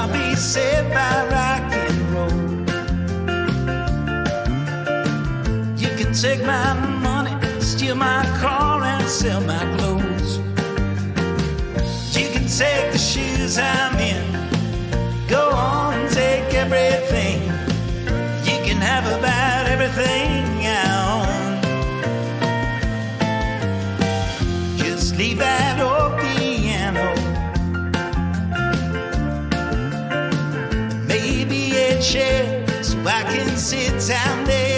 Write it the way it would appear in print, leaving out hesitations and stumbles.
I'll be saved by rock and roll. You can take my money, steal my car and sell my clothes. You can take the shoes I'm in, go on and take everything. You can have about everything I own. Just leave that old piano, maybe a chair so I can sit down there